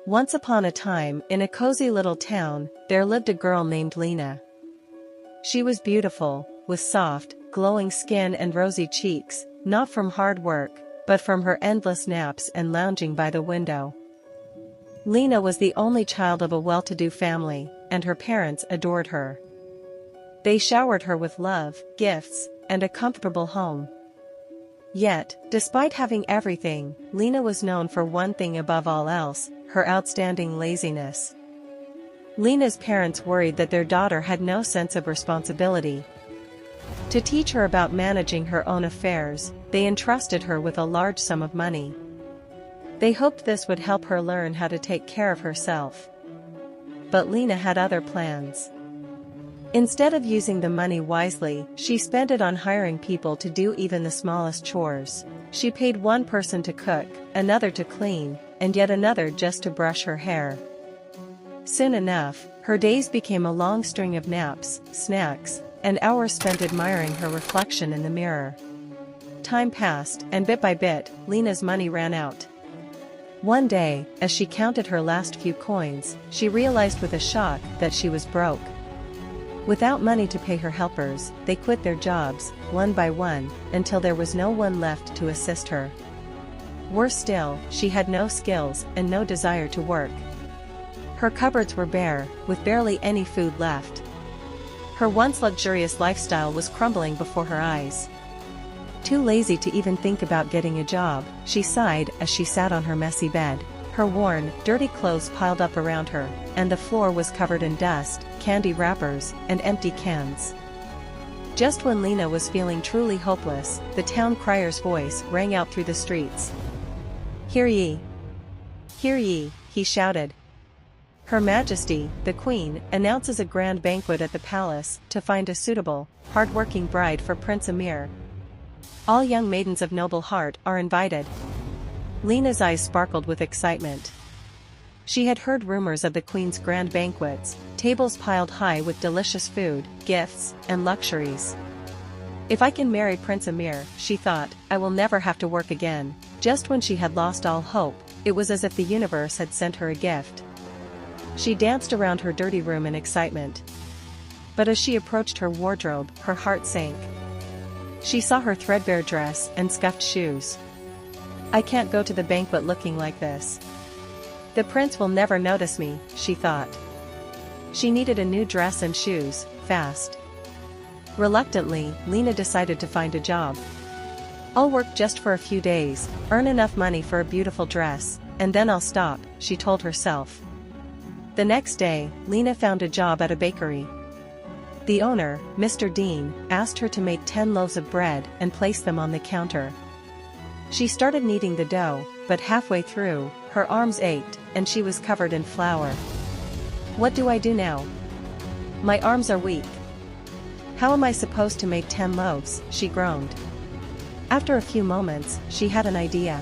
Once upon a time, in a cozy little town, there lived a girl named Lina. She was beautiful, with soft, glowing skin and rosy cheeks, not from hard work, but from her endless naps and lounging by the window. Lina was the only child of a well-to-do family, and her parents adored her. They showered her with love, gifts, and a comfortable home. Yet, despite having everything, Lina was known for one thing above all else: her outstanding laziness. Lina's parents worried that their daughter had no sense of responsibility. To teach her about managing her own affairs, they entrusted her with a large sum of money. They hoped this would help her learn how to take care of herself. But Lina had other plans. Instead of using the money wisely, she spent it on hiring people to do even the smallest chores. She paid one person to cook, another to clean, and yet another just to brush her hair. Soon enough, her days became a long string of naps, snacks, and hours spent admiring her reflection in the mirror. Time passed, and bit by bit, Lina's money ran out. One day, as she counted her last few coins, she realized with a shock that she was broke. Without money to pay her helpers, they quit their jobs, one by one, until there was no one left to assist her. Worse still, she had no skills and no desire to work. Her cupboards were bare, with barely any food left. Her once luxurious lifestyle was crumbling before her eyes. Too lazy to even think about getting a job, she sighed as she sat on her messy bed. Her worn, dirty clothes piled up around her, and the floor was covered in dust, candy wrappers, and empty cans. Just when Lina was feeling truly hopeless, the town crier's voice rang out through the streets. "Hear ye! Hear ye!" he shouted. "Her Majesty, the Queen, announces a grand banquet at the palace to find a suitable, hard-working bride for Prince Amir. All young maidens of noble heart are invited." Lina's eyes sparkled with excitement. She had heard rumors of the Queen's grand banquets, tables piled high with delicious food, gifts, and luxuries. "If I can marry Prince Amir," she thought, "I will never have to work again." Just when she had lost all hope, it was as if the universe had sent her a gift. She danced around her dirty room in excitement. But as she approached her wardrobe, her heart sank. She saw her threadbare dress and scuffed shoes. "I can't go to the banquet looking like this. The prince will never notice me," she thought. She needed a new dress and shoes, fast. Reluctantly, Lina decided to find a job. "I'll work just for a few days, earn enough money for a beautiful dress, and then I'll stop," she told herself. The next day, Lina found a job at a bakery. The owner, Mr. Dean, asked her to make 10 loaves of bread and place them on the counter. She started kneading the dough, but halfway through, her arms ached, and she was covered in flour. "What do I do now? My arms are weak. How am I supposed to make 10 loaves?" she groaned. After a few moments, she had an idea.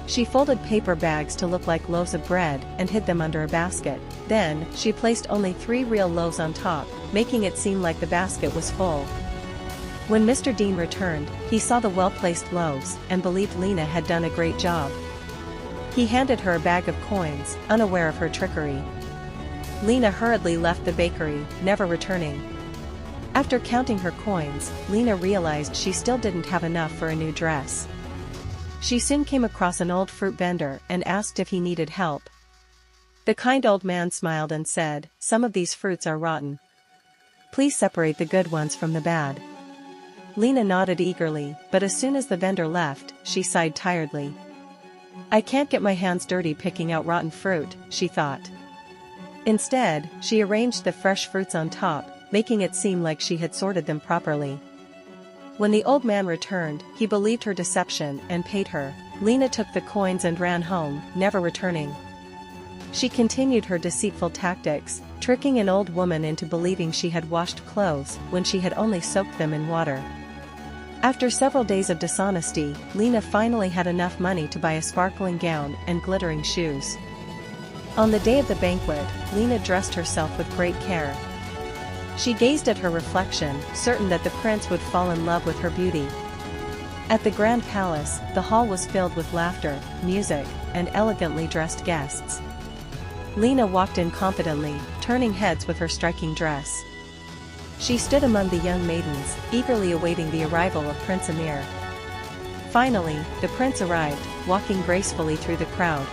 She folded paper bags to look like loaves of bread and hid them under a basket. Then, she placed only 3 real loaves on top, making it seem like the basket was full. When Mr. Dean returned, he saw the well-placed loaves and believed Lina had done a great job. He handed her a bag of coins, unaware of her trickery. Lina hurriedly left the bakery, never returning. After counting her coins, Lina realized she still didn't have enough for a new dress. She soon came across an old fruit vendor and asked if he needed help. The kind old man smiled and said, "Some of these fruits are rotten. Please separate the good ones from the bad." Lina nodded eagerly, but as soon as the vendor left, she sighed tiredly. "I can't get my hands dirty picking out rotten fruit," she thought. Instead, she arranged the fresh fruits on top, making it seem like she had sorted them properly. When the old man returned, he believed her deception and paid her. Lina took the coins and ran home, never returning. She continued her deceitful tactics, tricking an old woman into believing she had washed clothes when she had only soaked them in water. After several days of dishonesty, Lina finally had enough money to buy a sparkling gown and glittering shoes. On the day of the banquet, Lina dressed herself with great care. She gazed at her reflection, certain that the prince would fall in love with her beauty. At the grand palace, the hall was filled with laughter, music, and elegantly dressed guests. Lina walked in confidently, turning heads with her striking dress. She stood among the young maidens, eagerly awaiting the arrival of Prince Amir. Finally, the prince arrived, walking gracefully through the crowd.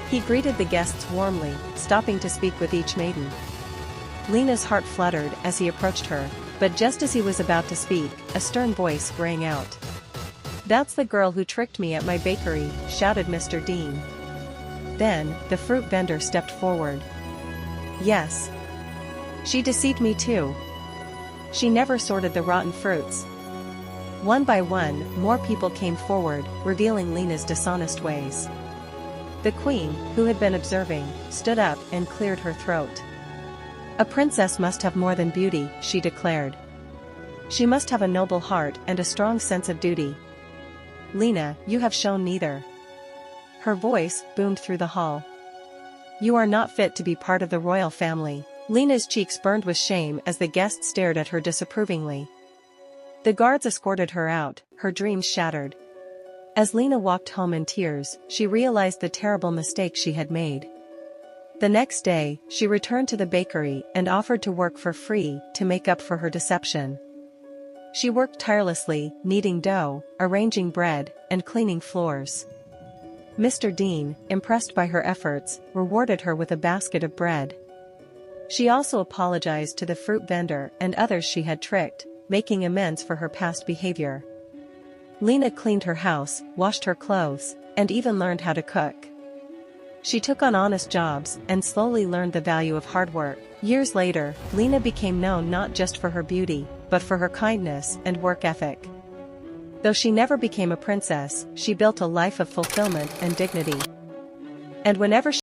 He greeted the guests warmly, stopping to speak with each maiden. Lina's heart fluttered as he approached her, but just as he was about to speak, a stern voice rang out. "That's the girl who tricked me at my bakery," shouted Mr. Dean. Then, the fruit vendor stepped forward. "Yes. She deceived me too. She never sorted the rotten fruits." One by one, more people came forward, revealing Lina's dishonest ways. The queen, who had been observing, stood up and cleared her throat. "A princess must have more than beauty," she declared. "She must have a noble heart and a strong sense of duty. Lina, you have shown neither." Her voice boomed through the hall. "You are not fit to be part of the royal family." Lina's cheeks burned with shame as the guests stared at her disapprovingly. The guards escorted her out, her dreams shattered. As Lina walked home in tears, she realized the terrible mistake she had made. The next day, she returned to the bakery and offered to work for free to make up for her deception. She worked tirelessly, kneading dough, arranging bread, and cleaning floors. Mr. Dean, impressed by her efforts, rewarded her with a basket of bread. She also apologized to the fruit vendor and others she had tricked, making amends for her past behavior. Lina cleaned her house, washed her clothes, and even learned how to cook. She took on honest jobs and slowly learned the value of hard work. Years later, Lina became known not just for her beauty, but for her kindness and work ethic. Though she never became a princess, she built a life of fulfillment and dignity. And whenever